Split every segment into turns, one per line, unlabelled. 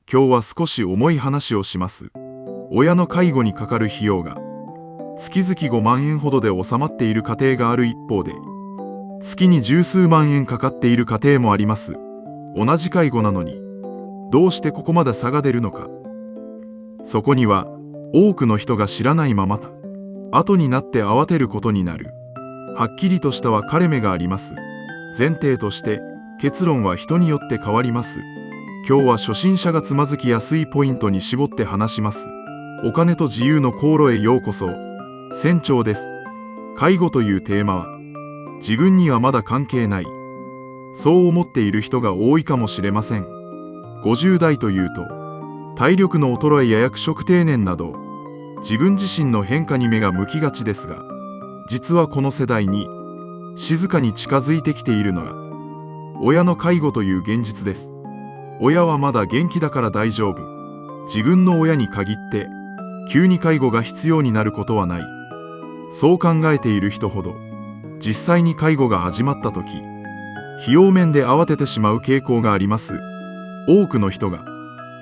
今日は少し重い話をします。親の介護にかかる費用が月々5万円ほどで収まっている家庭がある一方で、月に十数万円かかっている家庭もあります。同じ介護なのに、どうしてここまで差が出るのか。そこには多くの人が知らないまま後になって慌てることになるはっきりとした分かれ目があります。前提として結論は人によって変わります。今日は初心者がつまずきやすいポイントに絞って話します。お金と自由の航路へようこそ。船長です。介護というテーマは自分にはまだ関係ない、そう思っている人が多いかもしれません。50代というと体力の衰えや役職定年など自分自身の変化に目が向きがちですが、実はこの世代に静かに近づいてきているのが親の介護という現実です。親はまだ元気だから大丈夫。自分の親に限って急に介護が必要になることはない。そう考えている人ほど実際に介護が始まった時、費用面で慌ててしまう傾向があります。多くの人が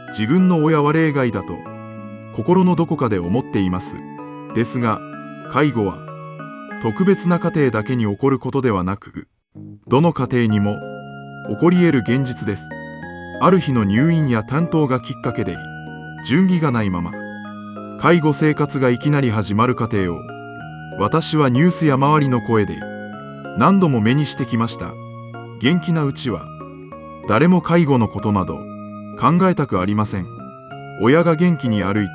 自分の親は例外だと心のどこかで思っています。ですが、介護は特別な家庭だけに起こることではなく、どの家庭にも起こり得る現実です。ある日の入院や担当がきっかけで準備がないまま介護生活がいきなり始まる家庭を、私はニュースや周りの声で何度も目にしてきました。元気なうちは誰も介護のことなど考えたくありません。親が元気に歩いて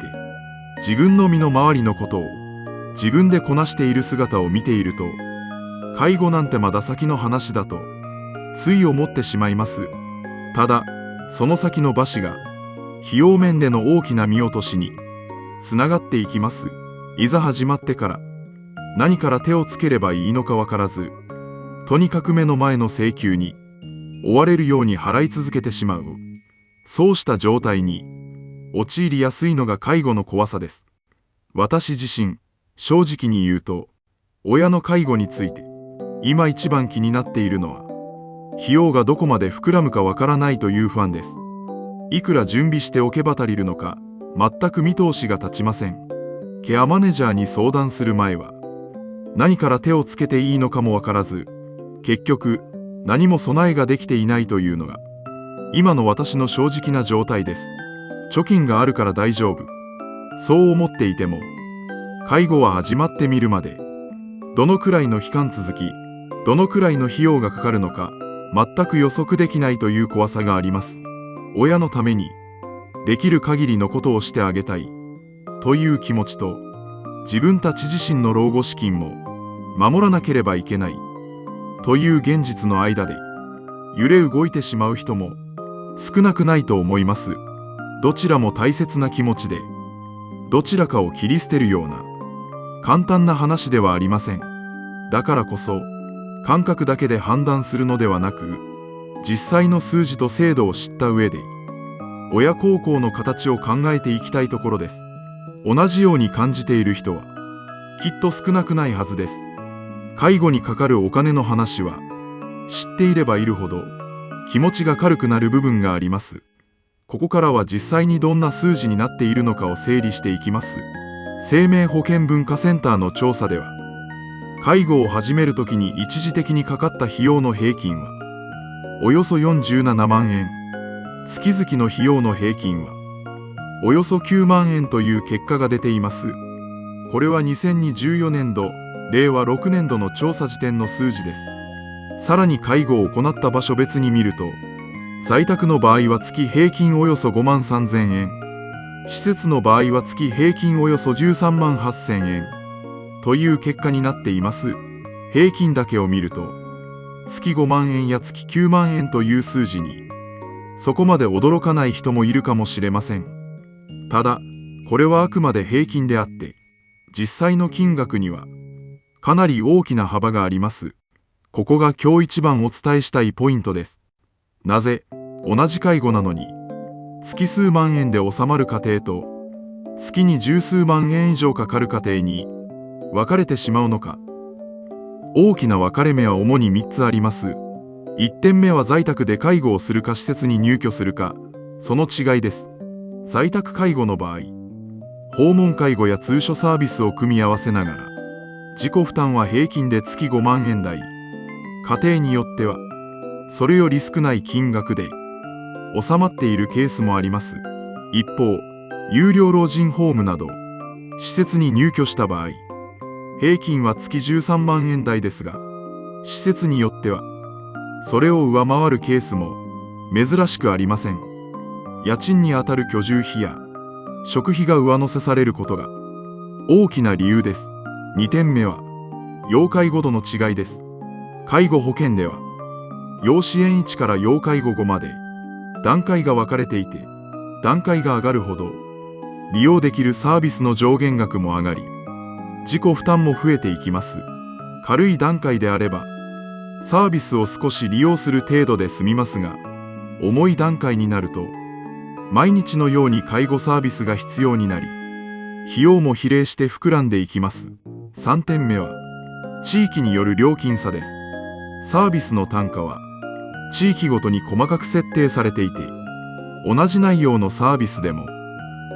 自分の身の回りのことを自分でこなしている姿を見ていると、介護なんてまだ先の話だとつい思ってしまいます。ただその先の場所が費用面での大きな見落としにつながっていきます。いざ始まってから何から手をつければいいのかわからず、とにかく目の前の請求に追われるように払い続けてしまう、そうした状態に陥りやすいのが介護の怖さです。私自身、正直に言うと、親の介護について今一番気になっているのは、費用がどこまで膨らむかわからないという不安です。いくら準備しておけば足りるのか、全く見通しが立ちません。ケアマネージャーに相談する前は、何から手をつけていいのかもわからず、結局何も備えができていないというのが今の私の正直な状態です。貯金があるから大丈夫、そう思っていても、介護は始まってみるまでどのくらいの期間続き、どのくらいの費用がかかるのか全く予測できないという怖さがあります。親のためにできる限りのことをしてあげたいという気持ちと、自分たち自身の老後資金も守らなければいけないという現実の間で揺れ動いてしまう人も少なくないと思います。どちらも大切な気持ちで、どちらかを切り捨てるような簡単な話ではありません。だからこそ感覚だけで判断するのではなく、実際の数字と制度を知った上で親孝行の形を考えていきたいところです。同じように感じている人はきっと少なくないはずです。介護にかかるお金の話は知っていればいるほど気持ちが軽くなる部分があります。ここからは実際にどんな数字になっているのかを整理していきます。生命保険文化センターの調査では、介護を始めるときに一時的にかかった費用の平均はおよそ47万円、月々の費用の平均はおよそ9万円という結果が出ています。これは2024年度、令和6年度の調査時点の数字です。さらに介護を行った場所別に見ると、在宅の場合は月平均およそ5万3000円、施設の場合は月平均およそ13万8000円という結果になっています。平均だけを見ると、月5万円や月9万円という数字にそこまで驚かない人もいるかもしれません。ただ、これはあくまで平均であって、実際の金額にはかなり大きな幅があります。ここが今日一番お伝えしたいポイントです。なぜ同じ介護なのに月数万円で収まる家庭と月に十数万円以上かかる家庭に分かれてしまうのか。大きな分かれ目は主に3つあります。1点目は在宅で介護をするか施設に入居するか、その違いです。在宅介護の場合、訪問介護や通所サービスを組み合わせながら、自己負担は平均で月5万円台、家庭によってはそれより少ない金額で収まっているケースもあります。一方、有料老人ホームなど施設に入居した場合、平均は月13万円台ですが、施設によってはそれを上回るケースも珍しくありません。家賃にあたる居住費や食費が上乗せされることが大きな理由です。2点目は要介護度の違いです。介護保険では要支援1から要介護5まで段階が分かれていて、段階が上がるほど利用できるサービスの上限額も上がり、自己負担も増えていきます。軽い段階であればサービスを少し利用する程度で済みますが、重い段階になると毎日のように介護サービスが必要になり、費用も比例して膨らんでいきます。3点目は地域による料金差です。サービスの単価は地域ごとに細かく設定されていて、同じ内容のサービスでも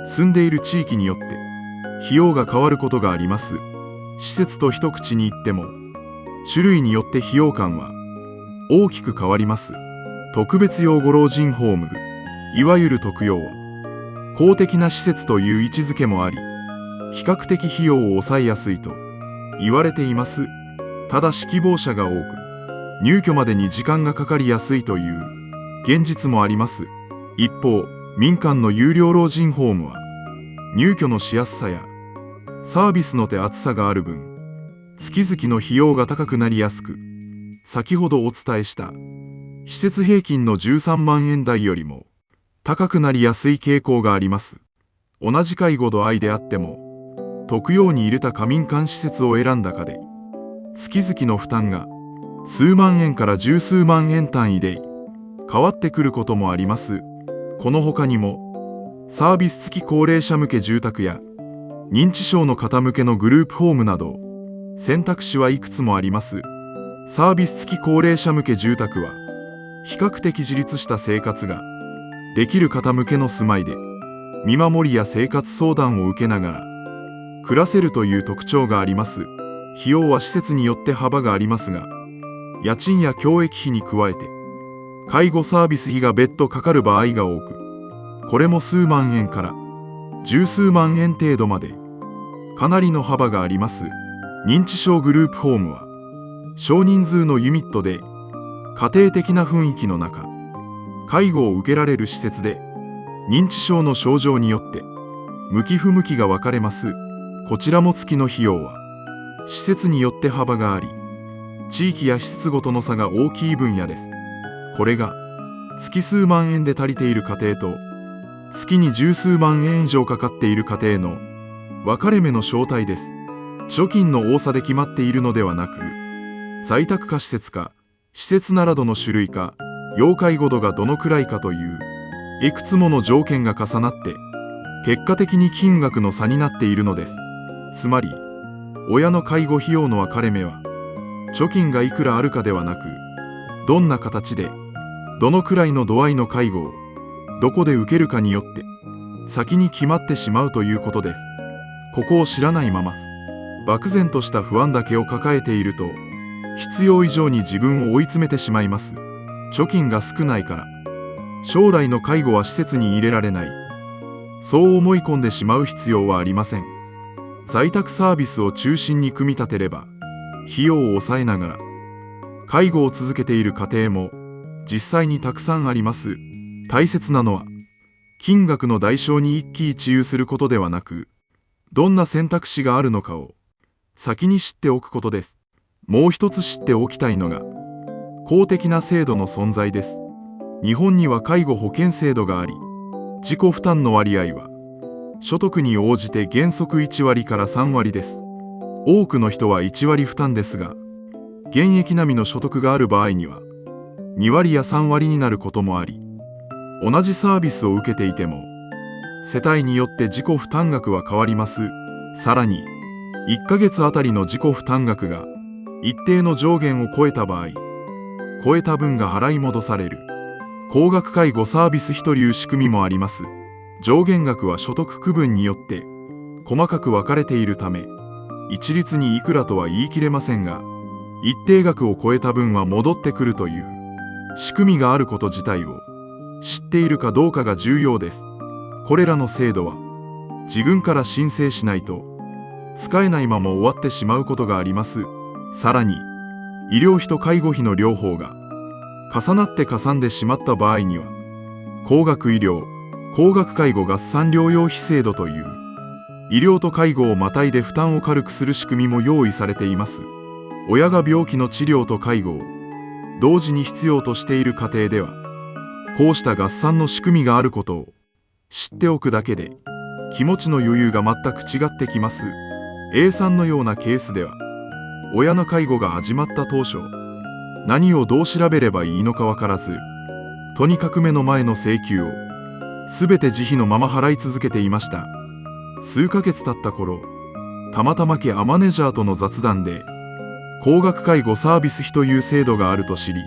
住んでいる地域によって費用が変わることがあります。施設と一口に言っても種類によって費用感は大きく変わります。特別養護老人ホーム、いわゆる特養は公的な施設という位置づけもあり、比較的費用を抑えやすいと言われています。ただし希望者が多く、入居までに時間がかかりやすいという現実もあります。一方、民間の有料老人ホームは入居のしやすさやサービスの手厚さがある分、月々の費用が高くなりやすく、先ほどお伝えした施設平均の13万円台よりも高くなりやすい傾向があります。同じ介護度合いであっても、特養に入れた過民間施設を選んだかで、月々の負担が数万円から十数万円単位で変わってくることもあります。この他にも、サービス付き高齢者向け住宅や認知症の方向けのグループホームなど、選択肢はいくつもあります。サービス付き高齢者向け住宅は、比較的自立した生活ができる方向けの住まいで、見守りや生活相談を受けながら暮らせるという特徴があります。費用は施設によって幅がありますが、家賃や教育費に加えて介護サービス費が別途かかる場合が多く、これも数万円から十数万円程度までかなりの幅があります。認知症グループホームは少人数のユニットで家庭的な雰囲気の中、介護を受けられる施設で、認知症の症状によって向き不向きが分かれます。こちらも月の費用は施設によって幅があり、地域や施設ごとの差が大きい分野です。これが月数万円で足りている家庭と、月に十数万円以上かかっている家庭の分かれ目の正体です。貯金の多さで決まっているのではなく、在宅か施設か、施設ならどの種類か、要介護度がどのくらいかといういくつもの条件が重なって結果的に金額の差になっているのです。つまり親の介護費用の分かれ目は貯金がいくらあるかではなく、どんな形でどのくらいの度合いの介護をどこで受けるかによって先に決まってしまうということです。ここを知らないまま漠然とした不安だけを抱えていると、必要以上に自分を追い詰めてしまいます。貯金が少ないから将来の介護は施設に入れられない、そう思い込んでしまう必要はありません。在宅サービスを中心に組み立てれば、費用を抑えながら介護を続けている家庭も実際にたくさんあります。大切なのは金額の代償に一喜一憂することではなく、どんな選択肢があるのかを先に知っておくことです。もう一つ知っておきたいのが公的な制度の存在です。日本には介護保険制度があり、自己負担の割合は所得に応じて原則1割から3割です。多くの人は1割負担ですが、現役並みの所得がある場合には2割や3割になることもあり、同じサービスを受けていても世帯によって自己負担額は変わります。さらに1ヶ月あたりの自己負担額が一定の上限を超えた場合、超えた分が払い戻される高額介護サービス費という仕組みもあります。上限額は所得区分によって細かく分かれているため、一律にいくらとは言い切れませんが、一定額を超えた分は戻ってくるという仕組みがあること自体を知っているかどうかが重要です。これらの制度は自分から申請しないと使えないまま終わってしまうことがあります。さらに、医療費と介護費の両方が重なってかさんでしまった場合には、高額医療、高額介護合算療養費制度という医療と介護をまたいで負担を軽くする仕組みも用意されています。親が病気の治療と介護を同時に必要としている家庭では、こうした合算の仕組みがあることを知っておくだけで気持ちの余裕が全く違ってきます。A さんのようなケースでは、親の介護が始まった当初、何をどう調べればいいのかわからず、とにかく目の前の請求をすべて自費のまま払い続けていました。数ヶ月経った頃、たまたまケアマネージャーとの雑談で、高額介護サービス費という制度があると知り、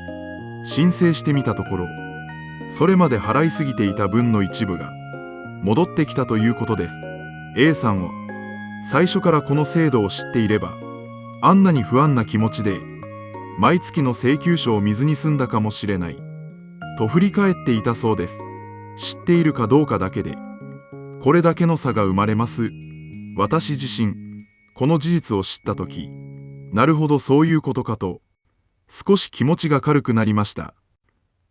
申請してみたところ、それまで払いすぎていた分の一部が戻ってきたということです。A さんは、最初からこの制度を知っていれば、あんなに不安な気持ちで、毎月の請求書を見ずに済んだかもしれない、と振り返っていたそうです。知っているかどうかだけで、これだけの差が生まれます。私自身、この事実を知ったとき、なるほどそういうことかと、少し気持ちが軽くなりました。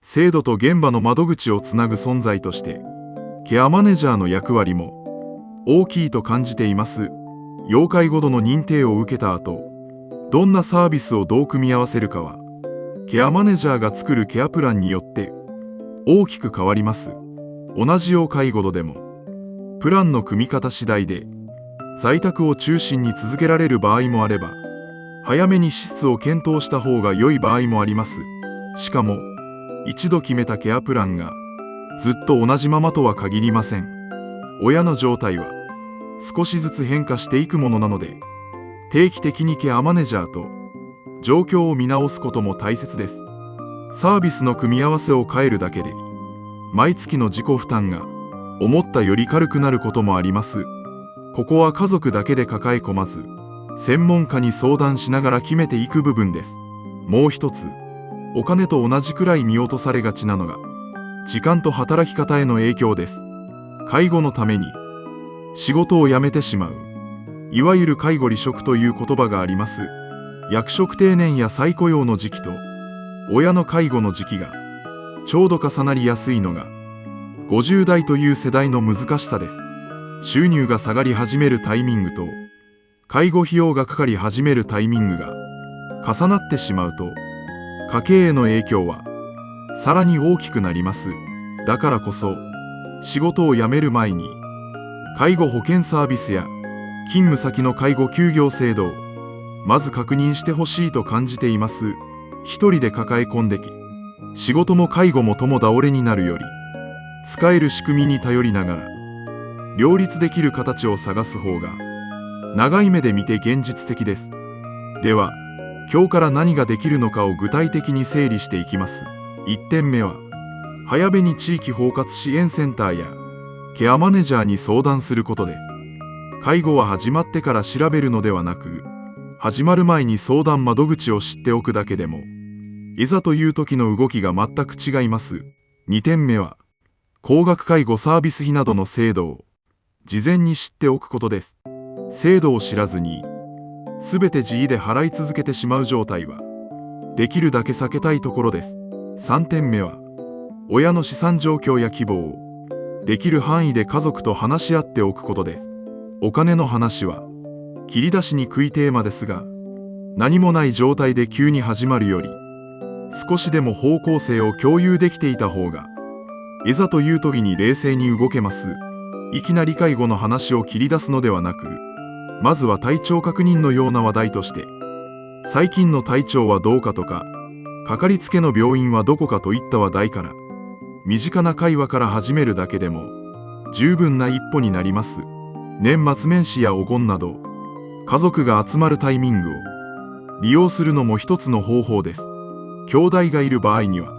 制度と現場の窓口をつなぐ存在として、ケアマネージャーの役割も大きいと感じています。要介護度の認定を受けた後、どんなサービスをどう組み合わせるかは、ケアマネージャーが作るケアプランによって大きく変わります。同じ要介護度でも、プランの組み方次第で、在宅を中心に続けられる場合もあれば、早めに支出を検討した方が良い場合もあります。しかも、一度決めたケアプランがずっと同じままとは限りません。親の状態は少しずつ変化していくものなので、定期的にケアマネージャーと状況を見直すことも大切です。サービスの組み合わせを変えるだけで、毎月の自己負担が思ったより軽くなることもあります。ここは家族だけで抱え込まず、専門家に相談しながら決めていく部分です。もう一つ、お金と同じくらい見落とされがちなのが、時間と働き方への影響です。介護のために仕事を辞めてしまう、いわゆる介護離職という言葉があります。役職定年や再雇用の時期と親の介護の時期がちょうど重なりやすいのが50代という世代の難しさです。収入が下がり始めるタイミングと介護費用がかかり始めるタイミングが重なってしまうと、家計への影響はさらに大きくなります。だからこそ、仕事を辞める前に介護保険サービスや勤務先の介護休業制度をまず確認してほしいと感じています。一人で抱え込んでき、仕事も介護も共倒れになるより、使える仕組みに頼りながら両立できる形を探す方が長い目で見て現実的です。では、今日から何ができるのかを具体的に整理していきます。1点目は、早めに地域包括支援センターやケアマネージャーに相談することです。介護は始まってから調べるのではなく、始まる前に相談窓口を知っておくだけでも、いざという時の動きが全く違います。2点目は、高額介護サービス費などの制度を事前に知っておくことです。制度を知らずに、すべて自費で払い続けてしまう状態は、できるだけ避けたいところです。3点目は、親の資産状況や希望を、できる範囲で家族と話し合っておくことです。お金の話は、切り出しにくいテーマですが、何もない状態で急に始まるより、少しでも方向性を共有できていた方が、いざという時に冷静に動けます。いきなり介護の話を切り出すのではなく、まずは体調確認のような話題として、最近の体調はどうかとか、かかりつけの病院はどこかといった話題から、身近な会話から始めるだけでも、十分な一歩になります。年末年始やお盆など、家族が集まるタイミングを利用するのも一つの方法です。兄弟がいる場合には、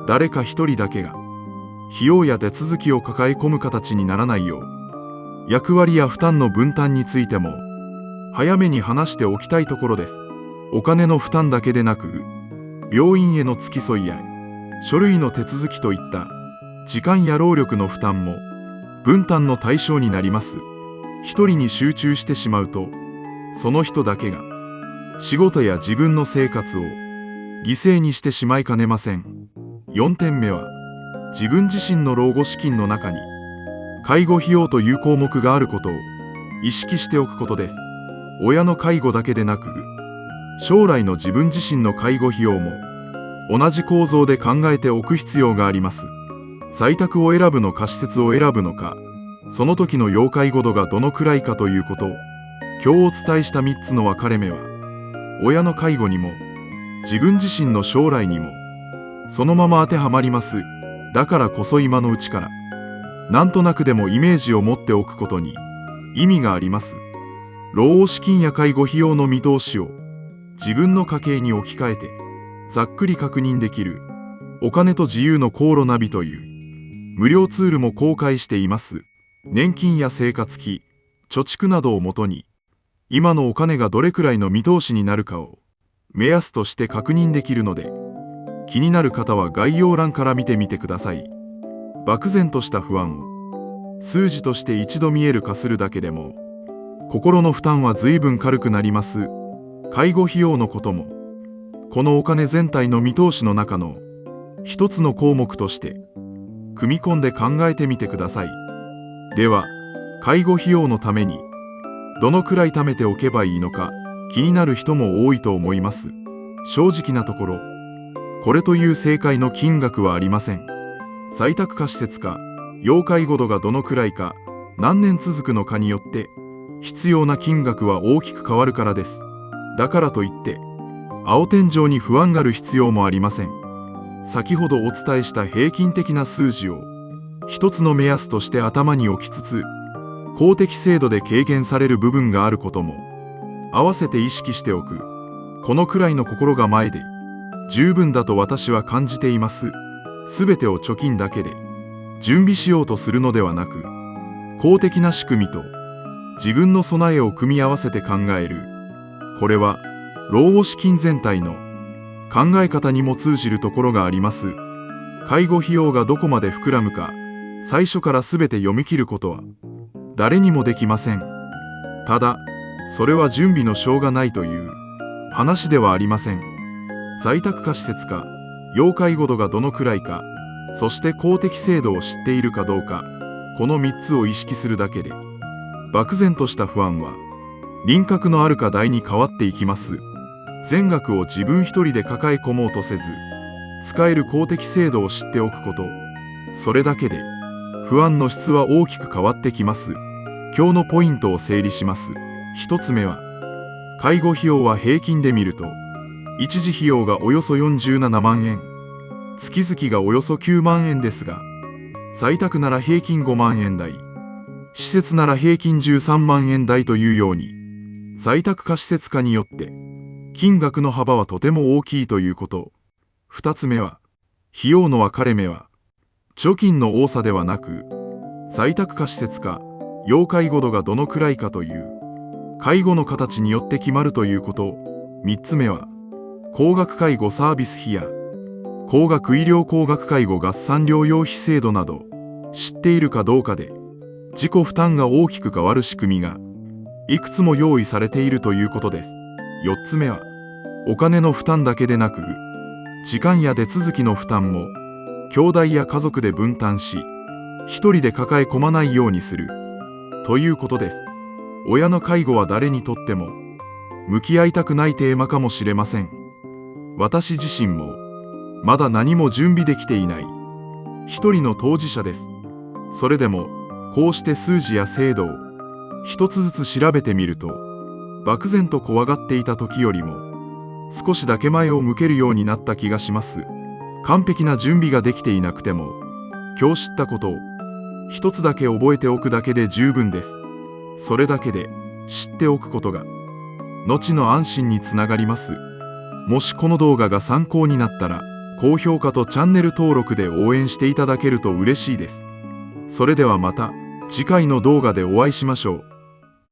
誰か一人だけが費用や手続きを抱え込む形にならないよう、役割や負担の分担についても早めに話しておきたいところです。お金の負担だけでなく、病院への付き添いや書類の手続きといった時間や労力の負担も分担の対象になります。一人に集中してしまうと、その人だけが仕事や自分の生活を犠牲にしてしまいかねません。4点目は、自分自身の老後資金の中に介護費用という項目があることを意識しておくことです。親の介護だけでなく、将来の自分自身の介護費用も同じ構造で考えておく必要があります。在宅を選ぶのか施設を選ぶのか、その時の要介護度がどのくらいかということを今日お伝えした3つの分かれ目は、親の介護にも自分自身の将来にもそのまま当てはまります。だからこそ今のうちからなんとなくでもイメージを持っておくことに意味があります。老後資金や介護費用の見通しを自分の家計に置き換えてざっくり確認できるお金と自由の航路ナビという無料ツールも公開しています。年金や生活費、貯蓄などをもとに今のお金がどれくらいの見通しになるかを目安として確認できるので、気になる方は概要欄から見てみてください。漠然とした不安を数字として一度見える化するだけでも心の負担は随分軽くなります。介護費用のこともこのお金全体の見通しの中の一つの項目として組み込んで考えてみてください。では、介護費用のためにどのくらい貯めておけばいいのか気になる人も多いと思います。正直なところ、これという正解の金額はありません。在宅か施設か、要介護度がどのくらいか、何年続くのかによって必要な金額は大きく変わるからです。だからといって青天井に不安がある必要もありません。先ほどお伝えした平均的な数字を一つの目安として頭に置きつつ、公的制度で軽減される部分があることも合わせて意識しておく。このくらいの心構えで十分だと私は感じています。すべてを貯金だけで準備しようとするのではなく、公的な仕組みと自分の備えを組み合わせて考える。これは老後資金全体の考え方にも通じるところがあります。介護費用がどこまで膨らむか、最初から全て読み切ることは誰にもできません。ただ、それは準備のしょうがないという話ではありません。在宅か施設か、要介護度がどのくらいか、そして公的制度を知っているかどうか、この3つを意識するだけで、漠然とした不安は輪郭のある課題に変わっていきます。全額を自分一人で抱え込もうとせず、使える公的制度を知っておくこと、それだけで不安の質は大きく変わってきます。今日のポイントを整理します。1つ目は、介護費用は平均で見ると一時費用がおよそ47万円、月々がおよそ9万円ですが、在宅なら平均5万円台、施設なら平均13万円台というように、在宅か施設かによって金額の幅はとても大きいということ。2つ目は、費用の分かれ目は貯金の多さではなく、在宅か施設か要介護度がどのくらいかという介護の形によって決まるということ。3つ目は、高額介護サービス費や高額医療高額介護合算療養費制度など知っているかどうかで自己負担が大きく変わる仕組みがいくつも用意されているということです。4つ目は、お金の負担だけでなく時間や手続きの負担も兄弟や家族で分担し、一人で抱え込まないようにするということです。親の介護は誰にとっても向き合いたくないテーマかもしれません。私自身もまだ何も準備できていない一人の当事者です。それでもこうして数字や制度を一つずつ調べてみると、漠然と怖がっていた時よりも少しだけ前を向けるようになった気がします。完璧な準備ができていなくても、今日知ったことを一つだけ覚えておくだけで十分です。それだけで知っておくことが後の安心につながります。もしこの動画が参考になったら高評価とチャンネル登録で応援していただけると嬉しいです。それではまた次回の動画でお会いしましょう。